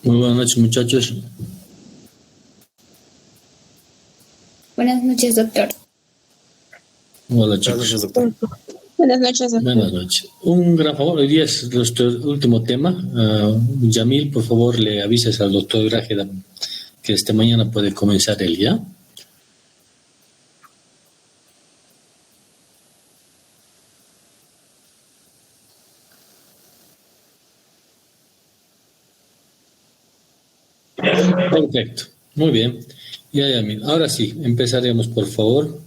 Muy buenas noches, muchachos. Buenas noches, doctor. Hola, chicos. Buenas noches, doctor. Buenas noches. Un gran favor, hoy día es nuestro último tema. Yamil, por favor, le avisas al doctor Grajeda que esta mañana puede comenzar él, ¿ya? Perfecto. Muy bien. Ya, Yamil. Ahora sí, empezaremos, por favor.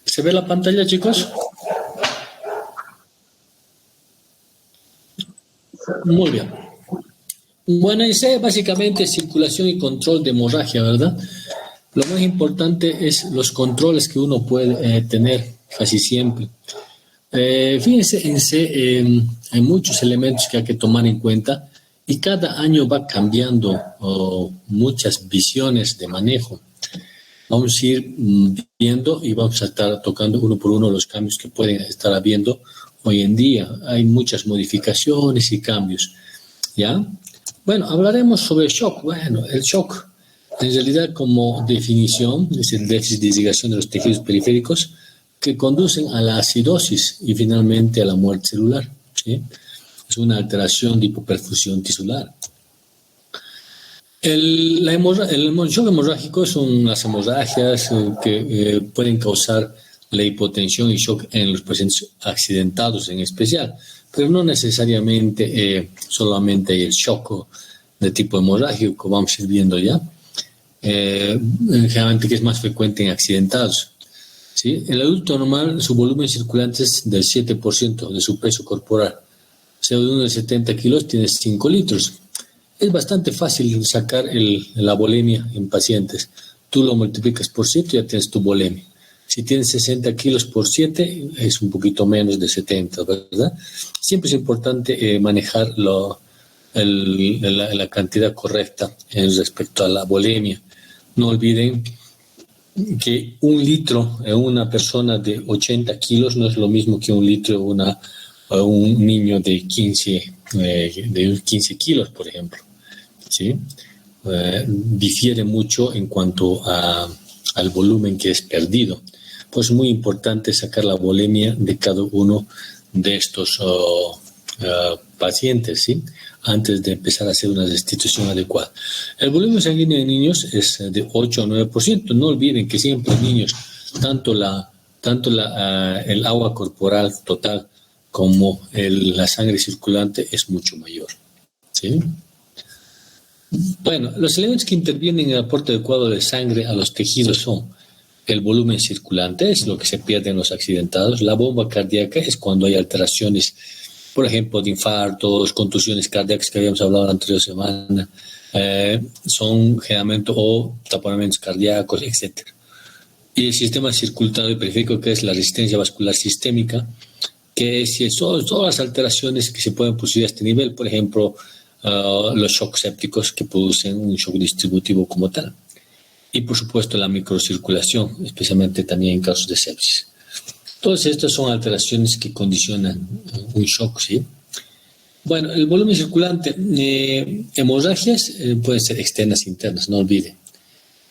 ¿Se ve la pantalla, chicos? Muy bien. Bueno, ese básicamente es circulación y control de hemorragia, ¿verdad? Lo más importante es los controles que uno puede tener casi siempre. Fíjense, hay muchos elementos que hay que tomar en cuenta y cada año va cambiando muchas visiones de manejo. Vamos a ir viendo y vamos a estar tocando uno por uno los cambios que pueden estar habiendo hoy en día. Hay muchas modificaciones y cambios, ¿ya? Bueno, hablaremos sobre el shock. Bueno, el shock, en realidad, como definición, es el déficit de irrigación de los tejidos periféricos que conducen a la acidosis y finalmente a la muerte celular, ¿sí? Es una alteración de hipoperfusión tisular. El shock hemorrágico son las hemorragias que pueden causar la hipotensión y shock en los pacientes accidentados en especial, pero no necesariamente solamente el shock de tipo hemorrágico, vamos a ir viendo ya, generalmente que es más frecuente en accidentados. ¿Sí? El adulto normal, su volumen circulante es del 7% de su peso corporal, o sea, de uno de 70 kilos tiene 5 litros. Es bastante fácil sacar la volemia en pacientes. Tú lo multiplicas por 7 y ya tienes tu volemia. Si tienes 60 kilos por 7, es un poquito menos de 70, ¿verdad? Siempre es importante manejar la cantidad correcta en respecto a la volemia. No olviden que 1 litro en una persona de 80 kilos no es lo mismo que 1 litro en un niño de 15 kilos, por ejemplo. ¿Sí? Difiere mucho en cuanto al volumen que es perdido. Pues es muy importante sacar la volemia de cada uno de estos pacientes, ¿sí? Antes de empezar a hacer una restitución adecuada. El volumen sanguíneo de niños es de 8 a 9%. No olviden que siempre en niños, tanto el agua corporal total como la sangre circulante es mucho mayor, ¿sí? Bueno, los elementos que intervienen en el aporte adecuado de sangre a los tejidos son el volumen circulante, es lo que se pierde en los accidentados. La bomba cardíaca es cuando hay alteraciones, por ejemplo, de infartos, contusiones cardíacas que habíamos hablado la anterior semana, son generalmente o taponamientos cardíacos, etc. Y el sistema circulatorio periférico, que es la resistencia vascular sistémica, que son todas las alteraciones que se pueden producir a este nivel, por ejemplo, los shocks sépticos que producen un shock distributivo como tal. Y por supuesto la microcirculación, especialmente también en casos de sepsis. Todas estas son alteraciones que condicionan un shock, ¿sí? Bueno, el volumen circulante, hemorragias pueden ser externas e internas, no olviden.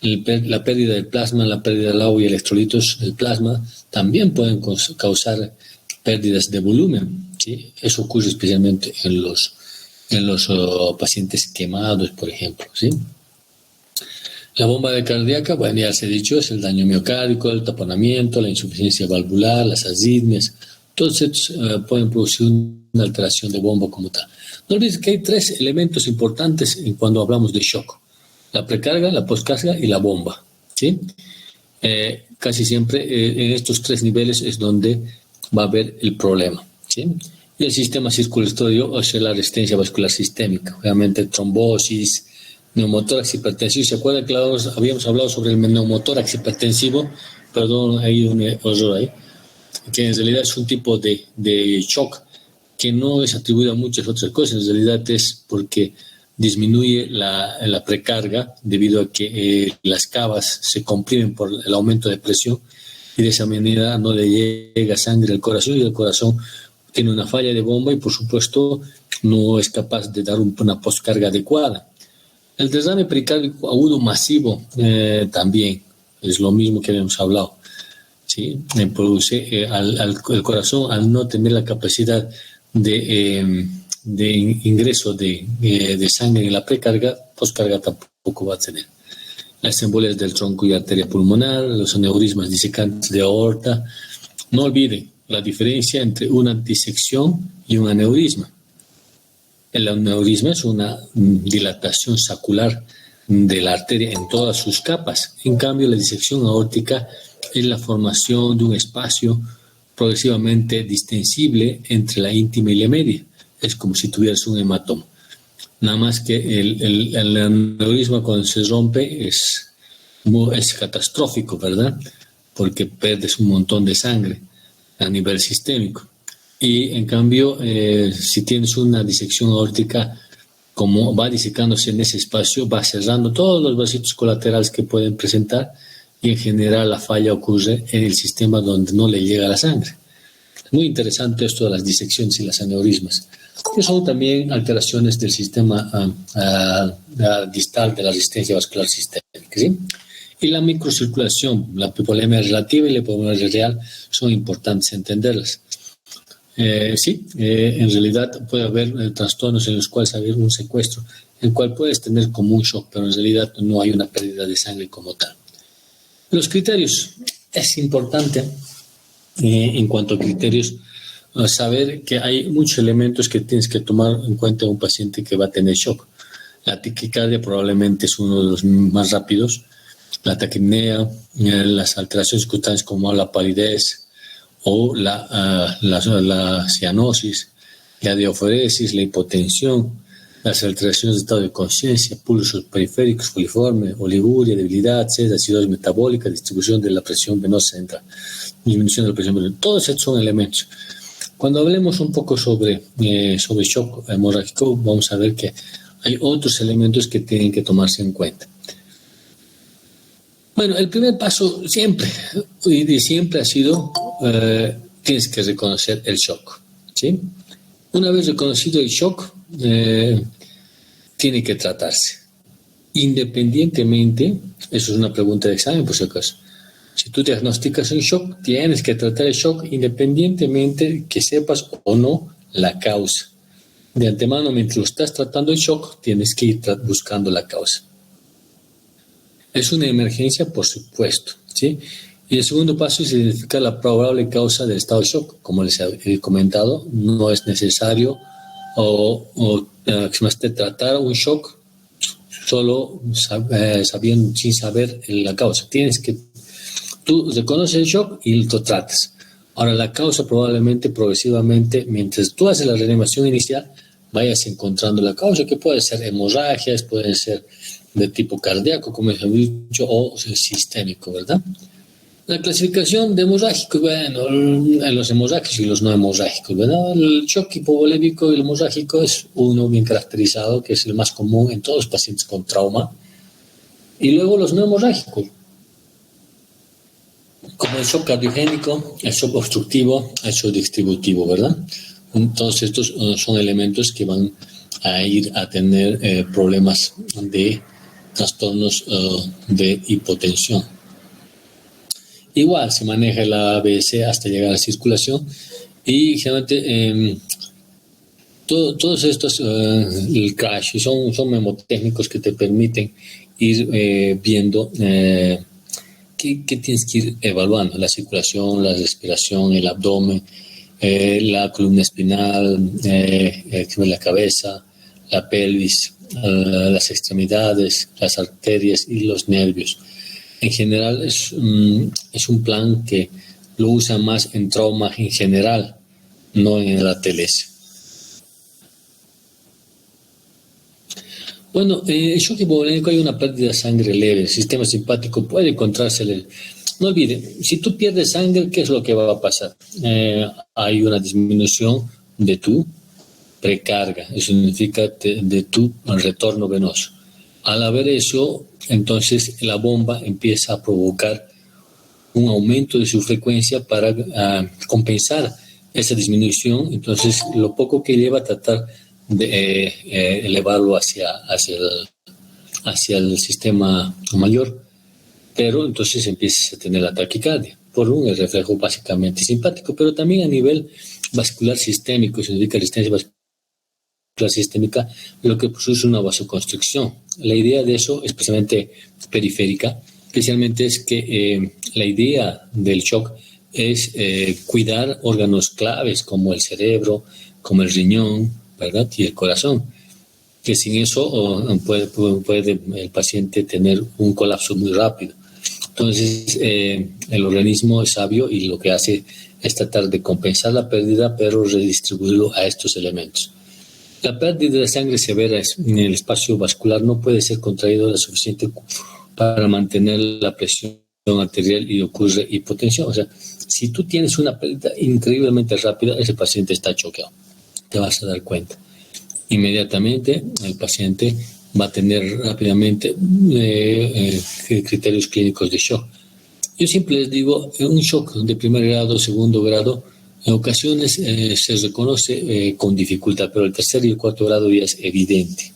La pérdida del plasma, la pérdida del agua y electrolitos del plasma también pueden causar pérdidas de volumen, ¿sí? Eso ocurre especialmente en los pacientes quemados, por ejemplo, ¿sí? La bomba cardíaca, bueno, ya se ha dicho, es el daño miocárdico, el taponamiento, la insuficiencia valvular, las arritmias. Todos estos pueden producir una alteración de bomba como tal. No olvides que hay 3 elementos importantes cuando hablamos de shock: la precarga, la postcarga y la bomba, ¿sí? Casi siempre en estos 3 niveles es donde va a haber el problema, ¿sí? Y el sistema circulatorio, o sea, la resistencia vascular sistémica, obviamente trombosis, neumotórax hipertensivo. ¿Se acuerdan que habíamos hablado sobre el neumotórax hipertensivo? Perdón, hay un error ahí. Que en realidad es un tipo de shock que no es atribuido a muchas otras cosas. En realidad es porque disminuye la precarga debido a que las cavas se comprimen por el aumento de presión y de esa manera no le llega sangre al corazón y el corazón tiene una falla de bomba y por supuesto no es capaz de dar una poscarga adecuada. El derrame pericárdico agudo masivo también es lo mismo que habíamos hablado. ¿Sí? Produce el corazón, al no tener la capacidad de ingreso de sangre en la precarga, poscarga tampoco va a tener. Las embolias del tronco y arteria pulmonar, los aneurismas disecantes de aorta. No olviden la diferencia entre una disección y un aneurisma. El aneurisma es una dilatación sacular de la arteria en todas sus capas. En cambio, la disección aórtica es la formación de un espacio progresivamente distensible entre la íntima y la media. Es como si tuvieras un hematoma. Nada más que el aneurisma cuando se rompe es catastrófico, ¿verdad? Porque pierdes un montón de sangre a nivel sistémico. Y en cambio, si tienes una disección aórtica, como va disecándose en ese espacio, va cerrando todos los vasitos colaterales que pueden presentar y en general la falla ocurre en el sistema donde no le llega la sangre. Es muy interesante esto de las disecciones y las aneurismas, que son también alteraciones del sistema distal de la resistencia vascular sistémica, ¿sí? Y la microcirculación, la hipovolemia relativa y la hipovolemia real son importantes entenderlas. En realidad puede haber trastornos en los cuales hay un secuestro, el cual puedes tener como un shock, pero en realidad no hay una pérdida de sangre como tal. Los criterios. Es importante en cuanto a criterios saber que hay muchos elementos que tienes que tomar en cuenta en un paciente que va a tener shock. La taquicardia probablemente es uno de los más rápidos, la taquipnea, las alteraciones cutáneas como la palidez o la cianosis, la diaforesis, la hipotensión, las alteraciones de estado de conciencia, pulsos periféricos, foliforme, oliguria, debilidad, sed, acidosis metabólica, distribución de la presión venosa central, disminución de la presión venosa. Todos estos son elementos. Cuando hablemos un poco sobre shock hemorrágico, vamos a ver que hay otros elementos que tienen que tomarse en cuenta. Bueno, el primer paso siempre ha sido, tienes que reconocer el shock, ¿sí? Una vez reconocido el shock, tiene que tratarse. Independientemente, eso es una pregunta de examen por si acaso. Si tú diagnosticas un shock, tienes que tratar el shock independientemente que sepas o no la causa. De antemano, mientras lo estás tratando el shock, tienes que ir buscando la causa. Es una emergencia, por supuesto, ¿sí? Y el segundo paso es identificar la probable causa del estado de shock. Como les he comentado, no es necesario tratar un shock solo sabiendo, sin saber la causa. Tú reconoces el shock y lo tratas. Ahora, la causa probablemente progresivamente, mientras tú haces la reanimación inicial, vayas encontrando la causa, que puede ser hemorragias, pueden ser de tipo cardíaco, como he dicho, o sistémico, ¿verdad? La clasificación de hemorrágicos, bueno, los hemorrágicos y los no hemorrágicos, ¿verdad? El shock hipovolémico y el hemorrágico es uno bien caracterizado, que es el más común en todos los pacientes con trauma. Y luego los no hemorrágicos, como el shock cardiogénico, el shock obstructivo, el shock distributivo, ¿verdad? Todos estos son elementos que van a ir a tener problemas de trastornos de hipotensión. Igual se maneja la ABS hasta llegar a la circulación y generalmente todos estos el crash son memotécnicos que te permiten ir viendo qué tienes que ir evaluando: la circulación, la respiración, el abdomen, la columna espinal, la cabeza, la pelvis, las extremidades, las arterias y los nervios. En general es un plan que lo usa más en trauma en general, no en la ATLS. Bueno, en shock hipovolémico hay una pérdida de sangre leve. El sistema simpático puede encontrarse. No olvide, si tú pierdes sangre, ¿qué es lo que va a pasar? Hay una disminución de tu precarga, eso significa de tu retorno venoso. Al haber eso, entonces la bomba empieza a provocar un aumento de su frecuencia para compensar esa disminución. Entonces, lo poco que lleva a tratar de elevarlo hacia el sistema mayor, pero entonces empiezas a tener la taquicardia por un reflejo básicamente simpático, pero también a nivel vascular sistémico, significa resistencia vascular sistémica, lo que produce una vasoconstricción. La idea de eso, especialmente periférica, especialmente es que la idea del shock es cuidar órganos claves como el cerebro, como el riñón, ¿verdad? Y el corazón, que sin eso puede el paciente tener un colapso muy rápido. Entonces, el organismo es sabio y lo que hace es tratar de compensar la pérdida, pero redistribuirlo a estos elementos. La pérdida de sangre severa en el espacio vascular no puede ser contraída lo suficiente para mantener la presión arterial y ocurre hipotensión. O sea, si tú tienes una pérdida increíblemente rápida, ese paciente está choqueado. Te vas a dar cuenta. Inmediatamente el paciente va a tener rápidamente criterios clínicos de shock. Yo siempre les digo, un shock de primer grado, segundo grado, en ocasiones se reconoce con dificultad, pero el tercer y el cuarto grado ya es evidente.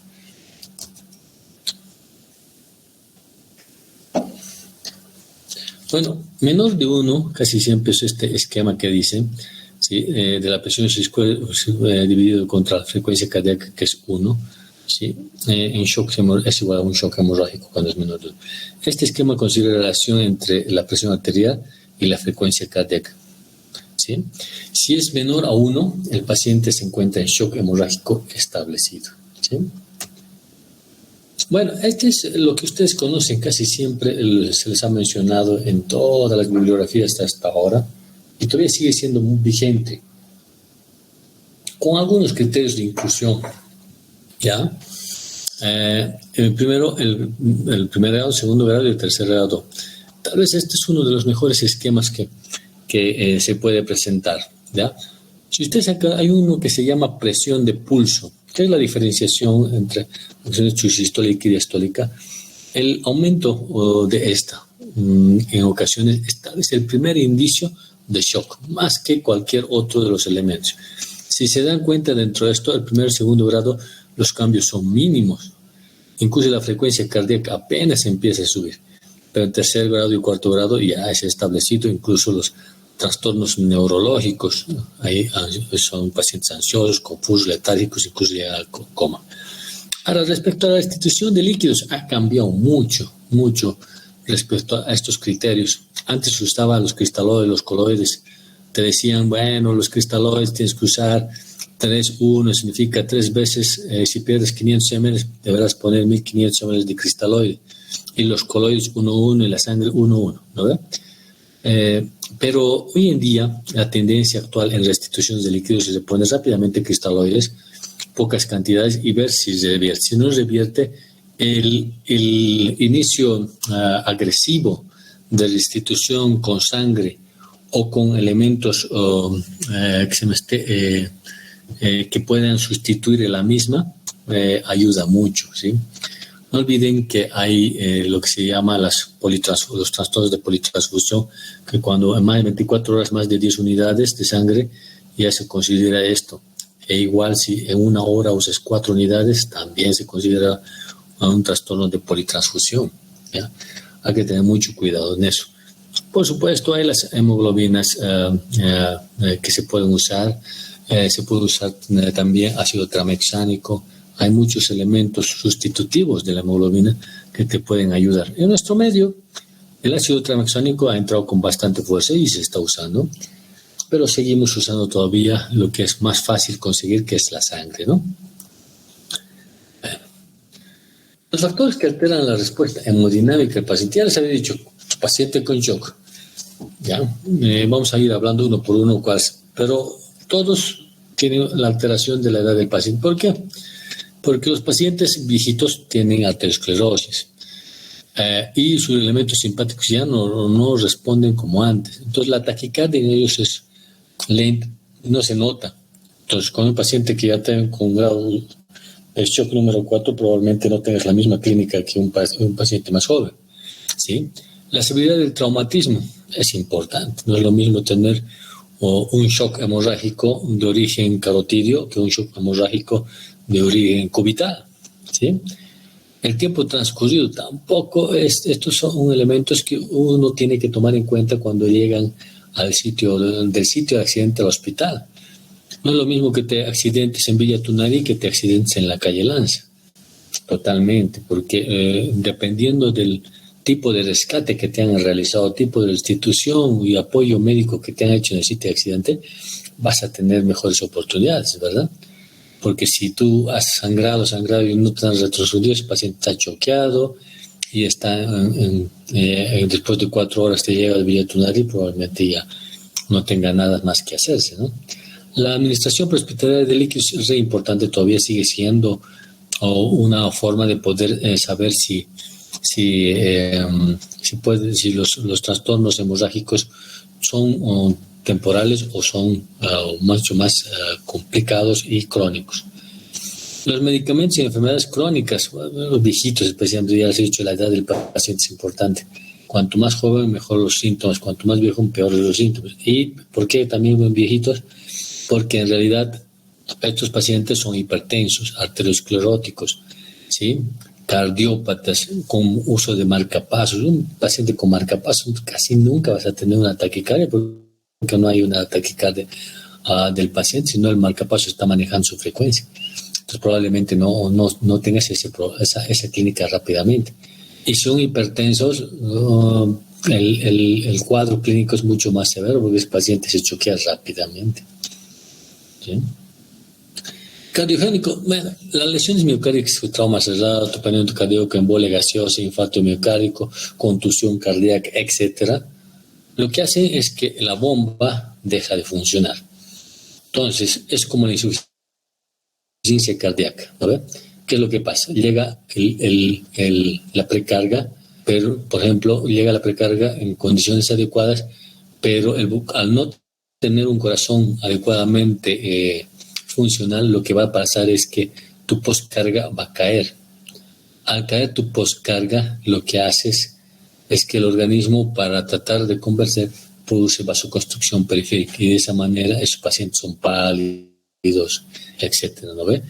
Bueno, menor de 1, casi siempre es este esquema que dice, ¿sí? De la presión dividido contra la frecuencia cardíaca, que es 1. ¿Sí? En shock es igual a un shock hemorrágico cuando es menor de 1. Este esquema considera la relación entre la presión arterial y la frecuencia cardíaca. ¿Sí? Si es menor a 1, el paciente se encuentra en shock hemorrágico establecido. ¿Sí? Bueno, este es lo que ustedes conocen casi siempre, se les ha mencionado en todas las bibliografías hasta ahora y todavía sigue siendo muy vigente, con algunos criterios de inclusión. ¿Ya? Primero, el primer grado, segundo grado y el tercer grado. Tal vez este es uno de los mejores esquemas que se puede presentar. ¿Ya? Si usted saca, hay uno que se llama presión de pulso. ¿Qué es la diferenciación entre presión sistólica y diastólica? El aumento de esta, en ocasiones, es el primer indicio de shock, más que cualquier otro de los elementos. Si se dan cuenta dentro de esto, el primer y segundo grado, los cambios son mínimos. Incluso la frecuencia cardíaca apenas empieza a subir. Pero en tercer grado y cuarto grado ya es establecido, incluso los trastornos neurológicos, ahí son pacientes ansiosos, confusos, letárgicos, incluso llegan al coma. Ahora, respecto a la restitución de líquidos, ha cambiado mucho respecto a estos criterios. Antes usaban los cristaloides, los coloides, te decían, bueno, los cristaloides tienes que usar 3-1, significa 3 veces, si pierdes 500 ml, deberás poner 1500 ml de cristaloide, y los coloides 1-1 y la sangre 1-1, ¿no ve? Pero hoy en día la tendencia actual en restituciones de líquidos es de poner rápidamente cristaloides, pocas cantidades y ver si se revierte. Si no revierte, el inicio agresivo de restitución con sangre o con elementos que puedan sustituir la misma ayuda mucho, ¿sí? No olviden que hay lo que se llama los trastornos de politransfusión, que cuando en más de 24 horas más de 10 unidades de sangre ya se considera esto. E igual si en una hora usas 4 unidades, también se considera un trastorno de politransfusión, ¿ya? Hay que tener mucho cuidado en eso. Por supuesto, hay las hemoglobinas que se pueden usar. Se puede usar también ácido tranexámico. Hay muchos elementos sustitutivos de la hemoglobina que te pueden ayudar. En nuestro medio, el ácido tranexámico ha entrado con bastante fuerza y se está usando, pero seguimos usando todavía lo que es más fácil conseguir, que es la sangre, ¿no? Los factores que alteran la respuesta hemodinámica del paciente, ya les había dicho, paciente con shock, ¿ya? Vamos a ir hablando uno por uno, pero todos tienen la alteración de la edad del paciente. ¿Por qué? Porque los pacientes viejitos tienen arteriosclerosis y sus elementos simpáticos ya no responden como antes. Entonces la taquicardia en ellos es lenta, no se nota. Entonces con un paciente que ya tenga con un grado de shock número 4 probablemente no tengas la misma clínica que un paciente más joven, ¿sí? La severidad del traumatismo es importante. No es lo mismo tener un shock hemorrágico de origen carotidio que un shock hemorrágico de origen cubital, ¿sí? El tiempo transcurrido tampoco estos son elementos que uno tiene que tomar en cuenta cuando llegan del sitio de accidente al hospital. No es lo mismo que te accidentes en Villa Tunari que te accidentes en la calle Lanza. Totalmente, porque dependiendo del tipo de rescate que te han realizado, tipo de institución y apoyo médico que te han hecho en el sitio de accidente, vas a tener mejores oportunidades, ¿verdad? Porque si tú has sangrado y no te han retrocedido, ese paciente está choqueado y está después de 4 horas te llega al Villa Tunari, probablemente ya no tenga nada más que hacerse, ¿no? La administración prehospitalaria de líquidos es re importante, todavía sigue siendo una forma de poder saber si los trastornos hemorrágicos son temporales o son mucho más complicados y crónicos. Los medicamentos y enfermedades crónicas, los viejitos especialmente, ya les he dicho, la edad del paciente es importante. Cuanto más joven, mejor los síntomas. Cuanto más viejo, peor los síntomas. ¿Y por qué también ven viejitos? Porque en realidad estos pacientes son hipertensos, arterioscleróticos, ¿sí? Cardiópatas con uso de marcapasos. Un paciente con marcapasos casi nunca vas a tener una taquicardia porque no hay una taquicardia del paciente, sino el marcapasos está manejando su frecuencia. Entonces probablemente no tengas esa clínica rápidamente. Y si son hipertensos, el cuadro clínico es mucho más severo porque ese paciente se choquea rápidamente. ¿Sí? Cardiogénico, bueno, las lesiones miocárdicas, trauma cerrado, taponamiento cardíaco, embolia gaseosa, infarto miocárdico, contusión cardíaca, etcétera, lo que hace es que la bomba deja de funcionar. Entonces, es como la insuficiencia cardíaca, ¿no ve? ¿Qué es lo que pasa? Llega la precarga, pero, por ejemplo, llega la precarga en condiciones adecuadas, pero al no tener un corazón adecuadamente funcional, lo que va a pasar es que tu postcarga va a caer. Al caer tu postcarga, lo que haces es que el organismo, para tratar de convencer, produce vasoconstricción periférica y de esa manera esos pacientes son pálidos, etcétera, ¿no ve?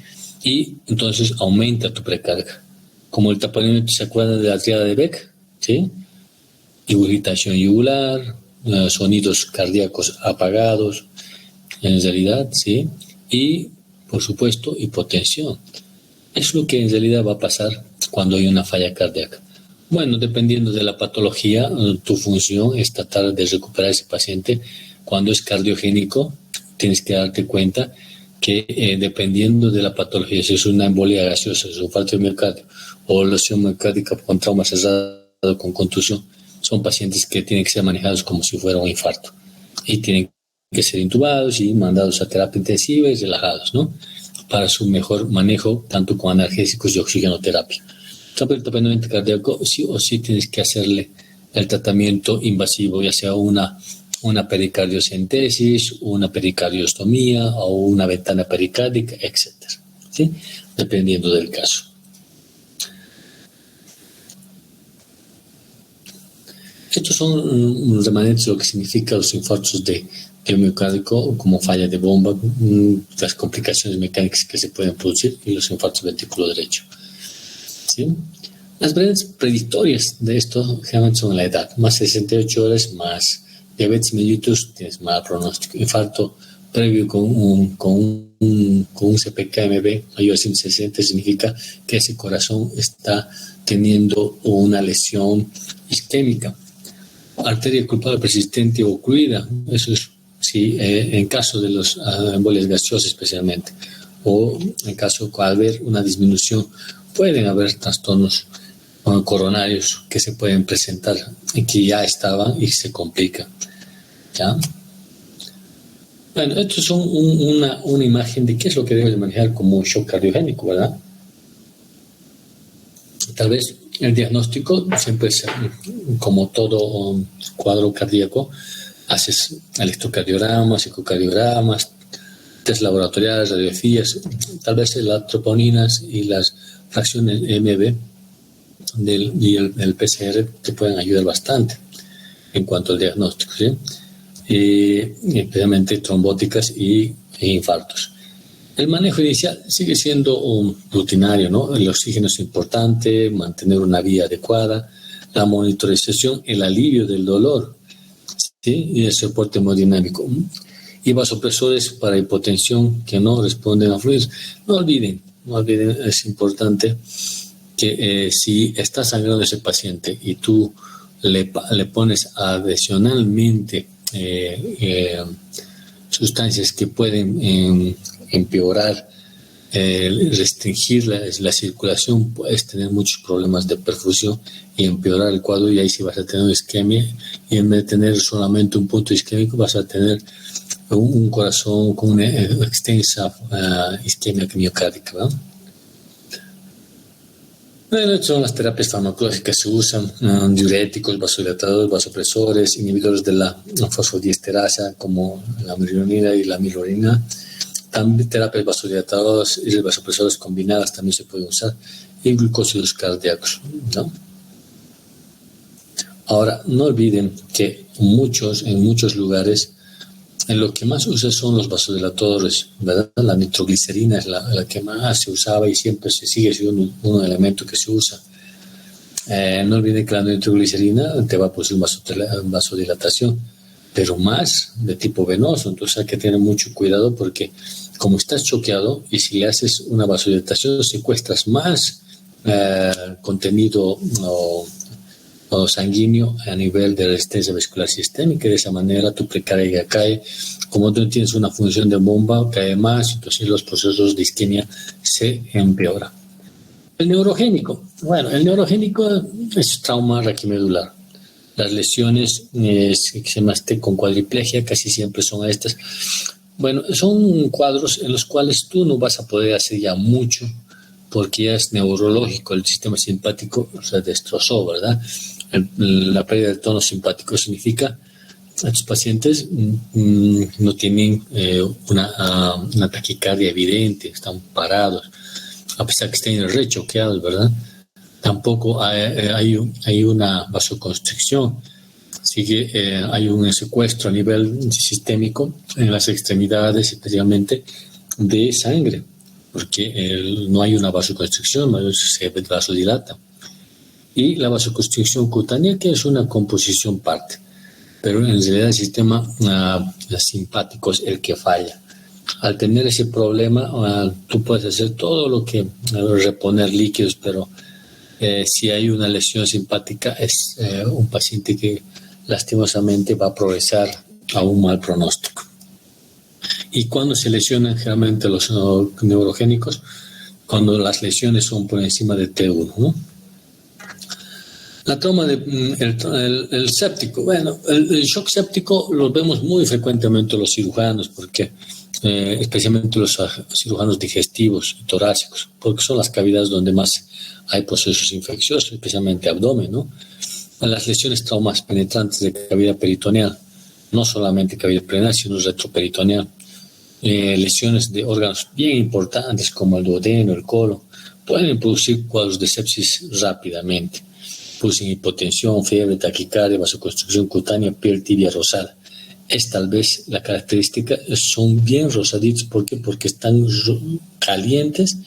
Y entonces aumenta tu precarga. Como el taponamiento, ¿se acuerdan de la triada de Beck? ¿Sí? Irritación yugular, sonidos cardíacos apagados, en realidad, ¿sí? Y, por supuesto, hipotensión. Es lo que en realidad va a pasar cuando hay una falla cardíaca. Bueno, dependiendo de la patología, tu función es tratar de recuperar a ese paciente. Cuando es cardiogénico, tienes que darte cuenta que dependiendo de la patología, si es una embolia gaseosa, es un infarto de miocardio o lesión miocárdica con trauma cerrado, con contusión, son pacientes que tienen que ser manejados como si fuera un infarto y tienen que ser intubados y mandados a terapia intensiva y relajados, ¿no? Para su mejor manejo, tanto con analgésicos y oxigenoterapia. El taponamiento cardíaco, sí o sí tienes que hacerle el tratamiento invasivo, ya sea una pericardiocentesis, una pericardiostomía o una ventana pericárdica, etc. ¿Sí? Dependiendo del caso. Estos son los remanentes de lo que significa los infartos de miocárdico como falla de bomba, las complicaciones mecánicas que se pueden producir y los infartos ventrículo derecho. ¿Sí? Las variables predictorias de esto generalmente son la edad, más 68 horas, más diabetes mellitus, tienes mal pronóstico. Infarto previo con un CPK-MB mayor a 160 significa que ese corazón está teniendo una lesión isquémica. Arteria culpable persistente o ocluida, eso es sí, en caso de los embolias gaseosas especialmente, o en caso de haber una disminución, pueden haber trastornos coronarios que se pueden presentar y que ya estaban y se complican. ¿Ya? Bueno, esto es una imagen de qué es lo que debes manejar como un shock cardiogénico, ¿verdad? tal vez el diagnóstico siempre es, como todo cuadro cardíaco, haces electrocardiogramas, ecocardiogramas, test laboratoriales, radiografías, tal vez las troponinas y las fracciones MB y el PCR te pueden ayudar bastante en cuanto al diagnóstico, ¿sí? Especialmente trombóticas e infartos. El manejo inicial sigue siendo rutinario, ¿no? El oxígeno es importante, mantener una vía adecuada, la monitorización, el alivio del dolor, ¿sí? Y el soporte hemodinámico. Y vasopresores para hipotensión que no responden a fluidos. No olviden, es importante que si está sangrando ese paciente y tú le pones adicionalmente sustancias que pueden empeorar, restringir la circulación, puedes tener muchos problemas de perfusión y empeorar el cuadro, y ahí sí vas a tener isquemia, y en vez de tener solamente un punto isquémico vas a tener un corazón con una extensa isquemia miocárdica, ¿no? Bueno, son las terapias farmacológicas que se usan, diuréticos, vasodilatadores, vasopresores, inhibidores de la fosfodiesterasa como la mironina y la milorina. También terapias vasodilatadoras y vasopresores combinadas también se pueden usar, y glucósidos cardíacos, ¿no? Ahora, no olviden que en muchos lugares lo que más usa son los vasodilatadores, ¿verdad? La nitroglicerina es la que más se usaba y siempre se sigue siendo un elemento que se usa. No olviden que la nitroglicerina te va a producir vasodilatación, pero más de tipo venoso. Entonces hay que tener mucho cuidado, porque como estás choqueado y si le haces una vasodilatación secuestras más contenido o sanguíneo a nivel de resistencia vascular sistémica, y de esa manera tu precardia cae. Como tú tienes una función de bomba, cae más, entonces los procesos de isquemia se empeoran. El neurogénico. Bueno, el neurogénico es trauma raquimedular. Las lesiones que se llaman con cuadriplegia casi siempre son estas. Bueno, son cuadros en los cuales tú no vas a poder hacer ya mucho, porque ya es neurológico, el sistema simpático se destrozó, ¿verdad? La pérdida del tono simpático significa que estos pacientes no tienen una taquicardia evidente, están parados, a pesar que estén rechoqueados, ¿verdad? Tampoco hay una vasoconstricción, hay un secuestro a nivel sistémico en las extremidades, especialmente de sangre, porque no hay una vasoconstricción, se vasodilata. Y la vasoconstricción cutánea, que es una composición parte, pero en realidad el sistema simpático es el que falla. Al tener ese problema, tú puedes hacer todo lo que reponer líquidos, pero si hay una lesión simpática, es un paciente que lastimosamente va a progresar a un mal pronóstico. Y cuando se lesionan generalmente los neurogénicos, cuando las lesiones son por encima de T1, ¿no? La trauma el séptico. Bueno, el shock séptico lo vemos muy frecuentemente los cirujanos, porque especialmente los cirujanos digestivos y torácicos, porque son las cavidades donde más hay procesos infecciosos, especialmente abdomen, ¿no? Las lesiones traumas penetrantes de cavidad peritoneal, no solamente cavidad perineal, sino retroperitoneal. Lesiones de órganos bien importantes como el duodeno, el colon, pueden producir cuadros de sepsis rápidamente. Producen hipotensión, fiebre, taquicardia, vasoconstricción cutánea, piel tibia rosada. Es tal vez la característica, son bien rosaditos. ¿Por qué? Porque están calientes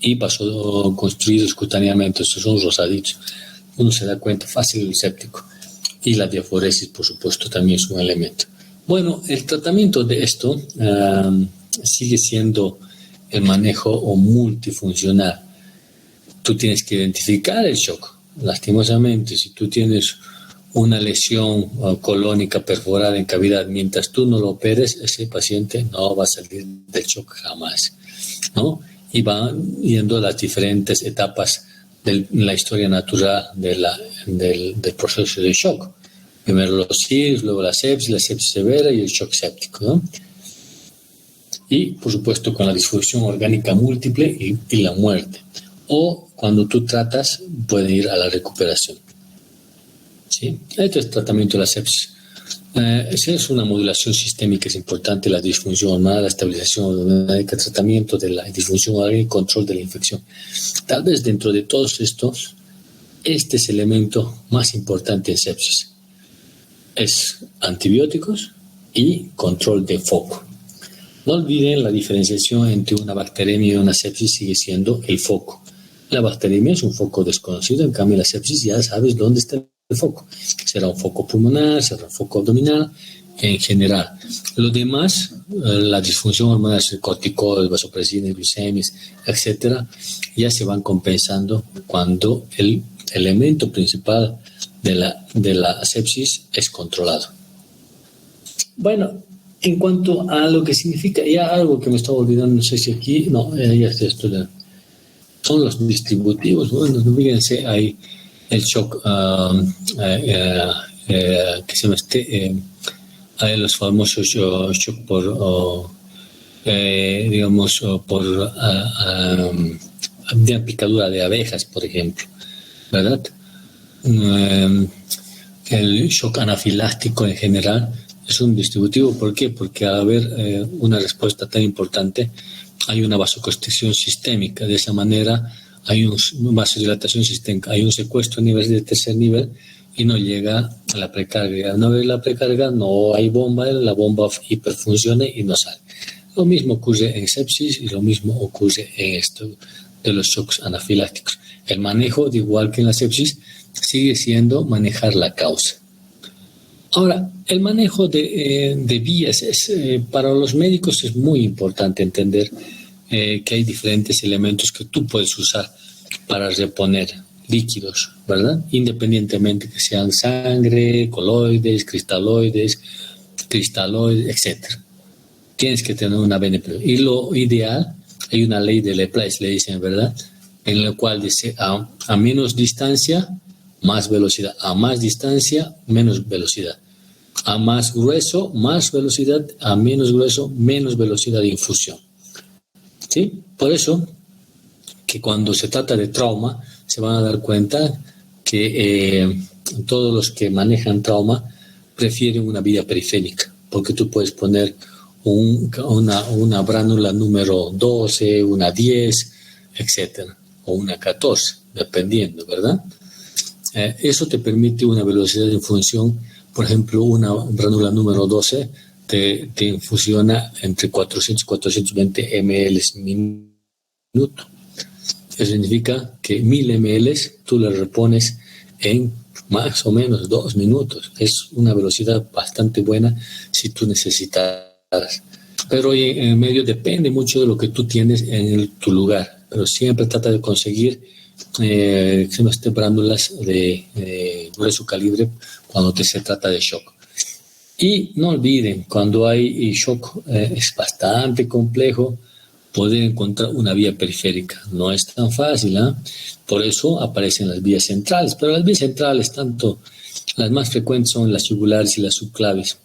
y vasoconstruidos cutáneamente, estos son rosaditos. Uno se da cuenta fácil del séptico. Y la diaforesis, por supuesto, también es un elemento. Bueno, el tratamiento de esto sigue siendo el manejo multifuncional. Tú tienes que identificar el shock. Lastimosamente, si tú tienes una lesión colónica perforada en cavidad, mientras tú no lo operes, ese paciente no va a salir del shock jamás, ¿no? Y van yendo las diferentes etapas de la historia natural del proceso de shock. Primero los CIRS, luego la sepsis severa y el shock séptico, ¿no? Y, por supuesto, con la disfunción orgánica múltiple y la muerte. O cuando tú tratas, pueden ir a la recuperación. ¿Sí? Este es el tratamiento de la sepsis. Esa es una modulación sistémica, es importante, la disfunción hormonal, la estabilización hormonal, tratamiento de la disfunción hormonal y control de la infección. Tal vez dentro de todos estos, este es el elemento más importante en sepsis. Es antibióticos y control de foco. No olviden la diferenciación entre una bacteremia y una sepsis sigue siendo el foco. La bacteremia es un foco desconocido, en cambio la sepsis ya sabes dónde está el foco. Será un foco pulmonar, será un foco abdominal, en general. Lo demás, la disfunción hormonal, corticoides, vasopresina, glucemias, etcétera, ya se van compensando cuando el elemento principal de la sepsis es controlado. Bueno, en cuanto a lo que significa, ya algo que me estaba olvidando, no sé si aquí, no, ya estoy estudiando. Son los distributivos. Bueno, fíjense, hay el shock, que se me hay los famosos shock por, de picadura de abejas, por ejemplo, ¿verdad? El shock anafiláctico en general es un distributivo. ¿Por qué? Porque al haber una respuesta tan importante, hay una vasoconstricción sistémica. De esa manera hay una vasodilatación sistémica, hay un secuestro a nivel de tercer nivel y no llega a la precarga. Al no haber la precarga, no hay bomba, la bomba hiperfunciona y no sale. Lo mismo ocurre en sepsis y lo mismo ocurre en esto de los shocks anafilácticos. El manejo, de igual que en la sepsis, sigue siendo manejar la causa. Ahora, el manejo de vías para los médicos es muy importante entender que hay diferentes elementos que tú puedes usar para reponer líquidos, ¿verdad? Independientemente que sean sangre, coloides, cristaloides, etc. Tienes que tener una BNP. Y lo ideal, hay una ley de Laplace, le dicen, ¿verdad? En la cual dice a menos distancia, más velocidad. A más distancia, menos velocidad. A más grueso, más velocidad. A menos grueso, menos velocidad de infusión. ¿Sí? Por eso, que cuando se trata de trauma, se van a dar cuenta que todos los que manejan trauma prefieren una vía periférica, porque tú puedes poner una bránula número 12, una 10, etcétera, o una 14, dependiendo, ¿verdad? Eso te permite una velocidad de infusión. Por ejemplo, una bránula número 12 te infusiona entre 400 y 420 ml minuto. Eso significa que 1000 ml tú le repones en más o menos 2 minutos. Es una velocidad bastante buena si tú necesitas. Pero en medio depende mucho de lo que tú tienes en tu lugar. Pero siempre trata de conseguir brándulas de grueso calibre cuando se trata de shock. Y no olviden, cuando hay shock es bastante complejo poder encontrar una vía periférica. No es tan fácil, ¿eh? Por eso aparecen las vías centrales. Pero las vías centrales, tanto las más frecuentes son las yugulares y las subclaves,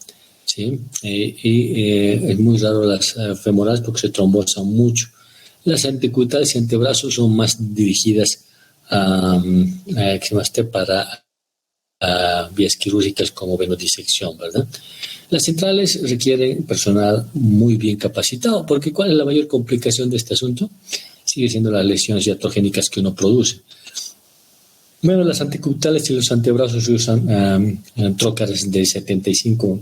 ¿sí? Es muy raro las femorales porque se trombosan mucho. Las antecubitais y antebrazos son más dirigidas para vías quirúrgicas como venodisección, ¿verdad? Las centrales requieren personal muy bien capacitado, porque ¿cuál es la mayor complicación de este asunto? Sigue siendo las lesiones iatrogénicas que uno produce. Bueno, las antecubitais y los antebrazos usan trócaras de 75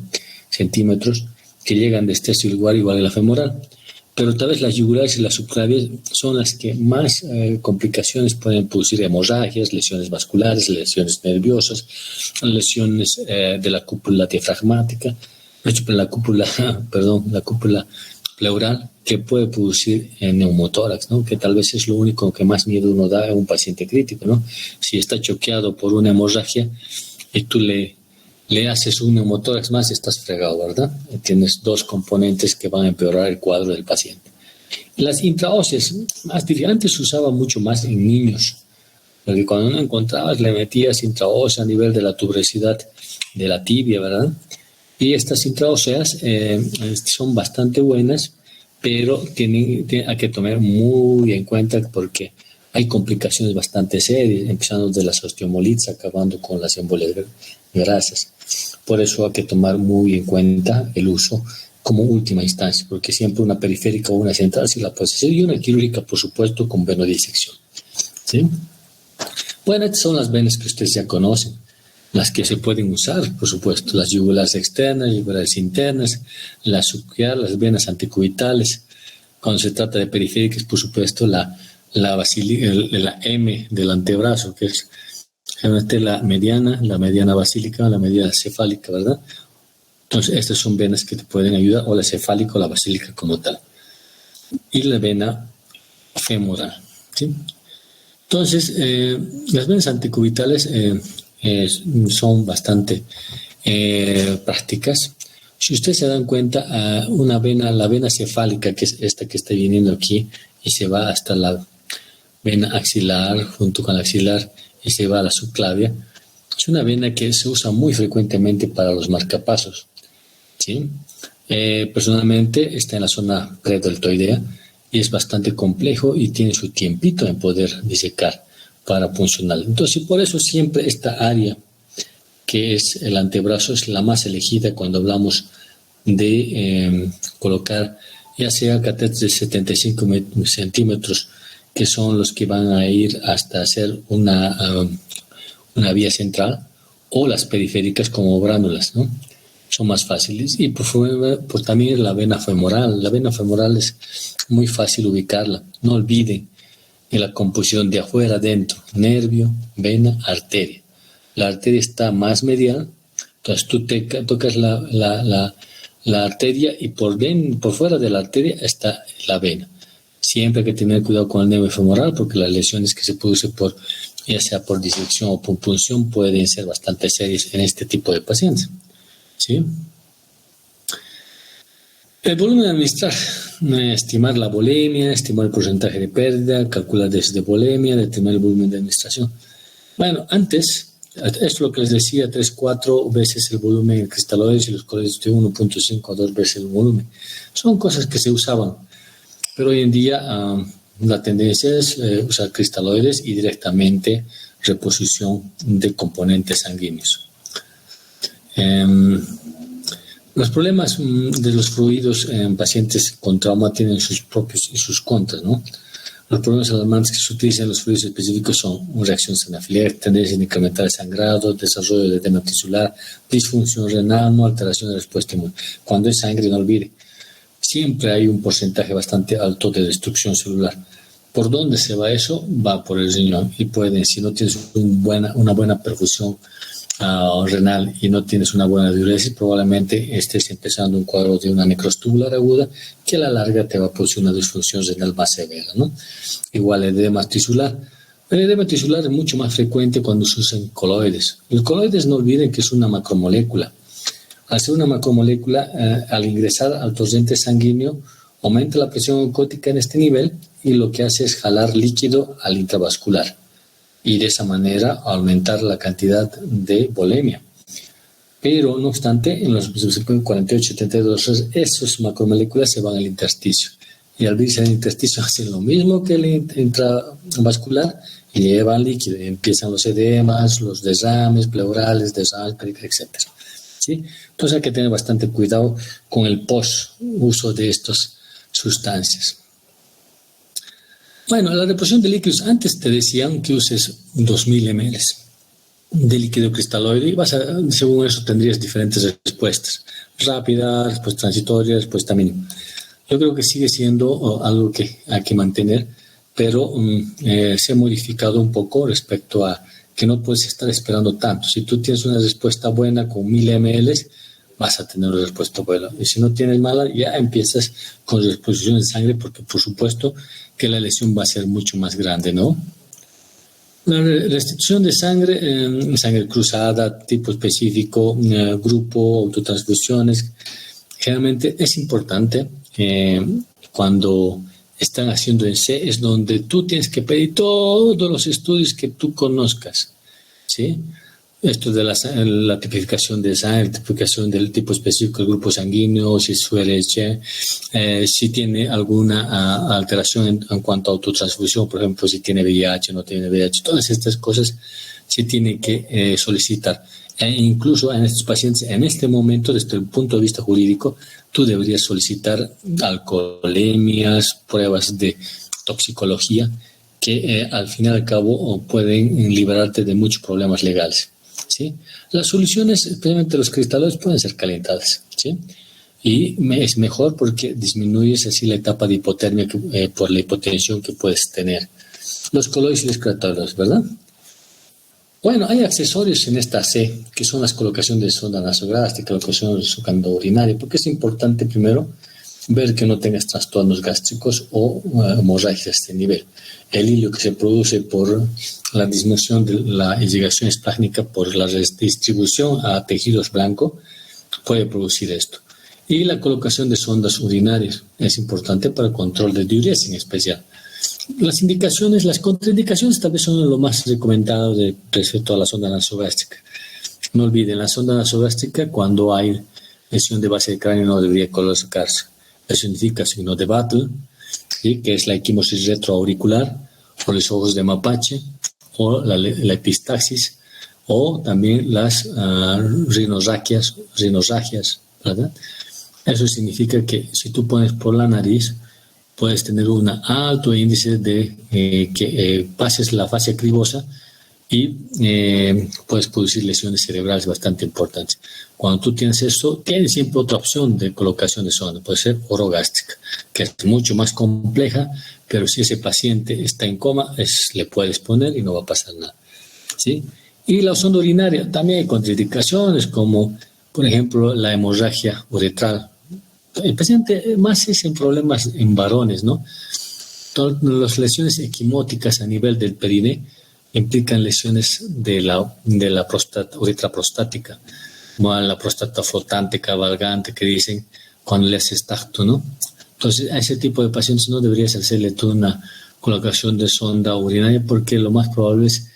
centímetros que llegan de este lugar igual a la femoral. Pero tal vez las yugulares y las subclavias son las que más complicaciones pueden producir: hemorragias, lesiones vasculares, lesiones nerviosas, lesiones de la cúpula diafragmática, la cúpula pleural, que puede producir neumotórax, ¿no? Que tal vez es lo único que más miedo uno da a un paciente crítico, ¿no? Si está choqueado por una hemorragia y tú le haces un neumotórax más, estás fregado, ¿verdad? Tienes dos componentes que van a empeorar el cuadro del paciente. Las intraóseas, antes se usaba mucho más en niños, porque cuando uno encontrabas le metías intraósea a nivel de la tuberosidad de la tibia, ¿verdad? Y estas intraóseas son bastante buenas, pero hay que tomar muy en cuenta porque hay complicaciones bastante serias, empezando de las osteomolitis, acabando con las embolias grasas. Por eso hay que tomar muy en cuenta el uso como última instancia, porque siempre una periférica o una central sí la puedes hacer, y una quirúrgica, por supuesto, con venodisección. ¿Sí? Bueno, estas son las venas que ustedes ya conocen, las que se pueden usar, por supuesto, las yugulares externas, yugulares internas, las subclavianas, las venas anticubitales. Cuando se trata de periféricas, por supuesto, la M del antebrazo, que es generalmente la mediana basílica, la mediana cefálica, ¿verdad? Entonces, estas son venas que te pueden ayudar, o la cefálica o la basílica como tal. Y la vena femoral, ¿sí? Entonces, las venas anticubitales son bastante prácticas. Si ustedes se dan cuenta, la vena cefálica, que es esta que está viniendo aquí, y se va hasta la vena axilar, junto con la axilar, y se va a la subclavia, es una vena que se usa muy frecuentemente para los marcapasos, ¿sí? Personalmente está en la zona predeltoidea y es bastante complejo y tiene su tiempito en poder disecar para puncional. Entonces, por eso siempre esta área que es el antebrazo es la más elegida cuando hablamos de colocar ya sea catéteres de 75 centímetros, que son los que van a ir hasta hacer una vía central, o las periféricas como bránulas, ¿no? Son más fáciles. Y pues también la vena femoral. La vena femoral es muy fácil ubicarla. No olviden en la composición de afuera adentro: nervio, vena, arteria. La arteria está más medial, entonces tú tocas la arteria y por fuera de la arteria está la vena. Siempre hay que tener cuidado con el nervio femoral, porque las lesiones que se producen ya sea por disección o por punción pueden ser bastante serias en este tipo de pacientes, ¿sí? El volumen a administrar: estimar la volemia, estimar el porcentaje de pérdida, calcular desde de volemia, determinar el volumen de administración. Bueno, antes, esto es lo que les decía, 3-4 veces el volumen en cristaloides, y los coloides de 1.5 a 2 veces el volumen. Son cosas que se usaban, pero hoy en día la tendencia es usar cristaloides y directamente reposición de componentes sanguíneos. Los problemas de los fluidos en pacientes con trauma tienen sus propios y sus contras, ¿no? Los problemas alarmantes que se utilizan en los fluidos específicos son reacción anafiláctica, tendencia a incrementar el sangrado, desarrollo de edema tisular, disfunción renal, no alteración de la respuesta inmune. Cuando es sangre, no olvide, siempre hay un porcentaje bastante alto de destrucción celular. ¿Por dónde se va eso? Va por el riñón, y si no tienes una buena perfusión renal y no tienes una buena diuresis, probablemente estés empezando un cuadro de una necrosis tubular aguda que a la larga te va a producir una disfunción renal más severa, ¿no? Igual el edema tisular. El edema tisular es mucho más frecuente cuando se usan coloides. Los coloides, no olviden que es una macromolécula. Al ser una macromolécula, al ingresar al torrente sanguíneo, aumenta la presión oncótica en este nivel, y lo que hace es jalar líquido al intravascular, y de esa manera aumentar la cantidad de volemia. Pero, no obstante, en los 48-72 horas, esas macromoléculas se van al intersticio, y al irse al intersticio hacen lo mismo que el intravascular y llevan líquido, y empiezan los edemas, los derrames pleurales, derrames periféricos, etc. ¿Sí? Entonces hay que tener bastante cuidado con el post-uso de estas sustancias. Bueno, la reposición de líquidos, antes te decían que uses 2000 ml de líquido cristaloide, y según eso tendrías diferentes respuestas: rápida, respuesta transitoria, respuesta mínima. Yo creo que sigue siendo algo que hay que mantener, pero se ha modificado un poco respecto a que no puedes estar esperando tanto. Si tú tienes una respuesta buena con 1000 ml, vas a tener una respuesta buena. Y si no tienes mala, ya empiezas con reposición de sangre, porque por supuesto que la lesión va a ser mucho más grande, ¿no? La restitución de sangre, sangre cruzada, tipo específico, grupo, autotransfusiones, generalmente es importante cuando están haciendo en C, es donde tú tienes que pedir todos los estudios que tú conozcas, ¿sí? Esto de la tipificación de sangre, tipificación del tipo específico del grupo sanguíneo, si suele si tiene alguna alteración en cuanto a autotransfusión, por ejemplo, si tiene VIH, no tiene VIH, todas estas cosas se tiene que solicitar. E incluso en estos pacientes, en este momento, desde el punto de vista jurídico, tú deberías solicitar alcoholemias, pruebas de toxicología, que al fin y al cabo pueden liberarte de muchos problemas legales. ¿Sí? Las soluciones, especialmente los cristaloides, pueden ser calentadas, ¿sí? Y es mejor porque disminuyes así la etapa de hipotermia por la hipotensión que puedes tener. Los coloides y los cristaloides, ¿verdad? Bueno, hay accesorios en esta C, que son las colocaciones de sonda nasogástrica, colocación de sonda urinaria, porque es importante primero ver que no tengas trastornos gástricos o hemorragias de este nivel. El hilio que se produce por la disminución de la irrigación esplácnica por la redistribución a tejidos blancos puede producir esto. Y la colocación de sondas urinarias es importante para el control de diuresis en especial. Las indicaciones, las contraindicaciones tal vez son lo más recomendado respecto a la sonda nasogástrica. No olviden, la sonda nasogástrica, cuando hay lesión de base de cráneo, no debería colocarse. Eso significa signo de Battle, ¿sí? Que es la equimosis retroauricular, o los ojos de mapache, o la epistaxis, o también las rinorragias, ¿verdad? Eso significa que si tú pones por la nariz, puedes tener un alto índice de que pases la fascia cribosa y puedes producir lesiones cerebrales bastante importantes. Cuando tú tienes eso, tienes siempre otra opción de colocación de sonda, puede ser orogástrica, que es mucho más compleja, pero si ese paciente está en coma, le puedes poner y no va a pasar nada, ¿sí? Y la sonda urinaria, también hay contraindicaciones, como por ejemplo la hemorragia uretral. El paciente más es en problemas en varones, ¿no? Todas las lesiones equimóticas a nivel del perine implican lesiones de la próstata, uretra prostática, como la próstata flotante, cabalgante, que dicen cuando le haces tacto, ¿no? Entonces, a ese tipo de pacientes no deberías hacerle toda una colocación de sonda urinaria, porque lo más probable es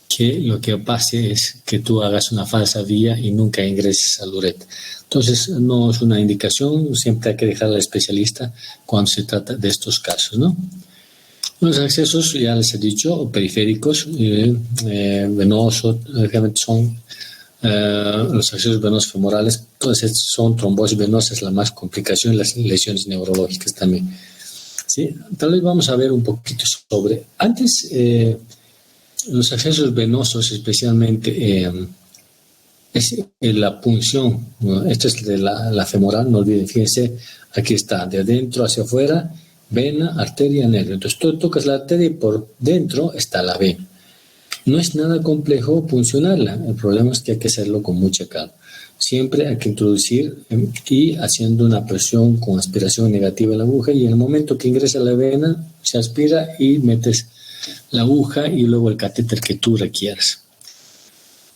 que lo que pase es que tú hagas una falsa vía y nunca ingreses al uretra. Entonces, no es una indicación, siempre hay que dejar al especialista cuando se trata de estos casos, ¿no? Los accesos, ya les he dicho, periféricos, venosos, realmente son los accesos venosos femorales, todas estas son trombosis venosa, es la más complicación, y las lesiones neurológicas también. ¿Sí? Tal vez vamos a ver un poquito sobre, antes, los accesos venosos, especialmente, es la punción, ¿no? Esto es de la femoral, no olviden, fíjense, aquí está, de adentro hacia afuera, vena, arteria, nervio. Entonces tú tocas la arteria y por dentro está la vena. No es nada complejo puncionarla, el problema es que hay que hacerlo con mucha calma. Siempre hay que introducir y haciendo una presión con aspiración negativa de la aguja, y en el momento que ingresa la vena se aspira y metes la aguja y luego el catéter que tú requieras.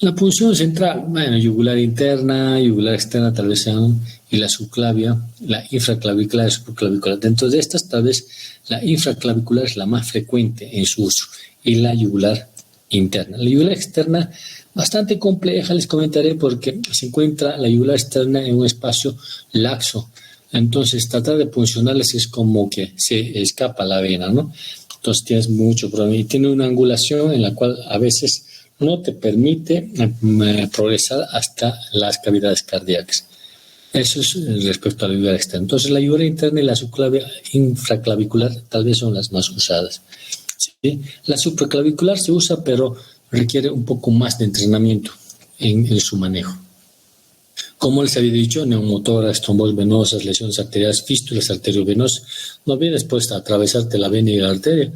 La punción central, bueno, yugular interna, yugular externa tal vez sean, y la subclavia, la infraclavicular y supraclavicular. Dentro de estas tal vez la infraclavicular es la más frecuente en su uso, y la yugular interna. La yugular externa, bastante compleja, les comentaré, porque se encuentra la yugular externa en un espacio laxo. Entonces tratar de puncionarles es como que se escapa la vena, ¿no? Entonces tienes mucho problema, y tiene una angulación en la cual a veces no te permite progresar hasta las cavidades cardíacas. Eso es respecto a la yugular externa. Entonces la yugular interna y la subclavia infraclavicular tal vez son las más usadas, ¿sí? La supraclavicular se usa, pero requiere un poco más de entrenamiento en su manejo. Como les había dicho, neumotórax, trombosis venosas, lesiones arteriales, fístulas arteriovenosas, no vienes pues a atravesarte la vena y la arteria,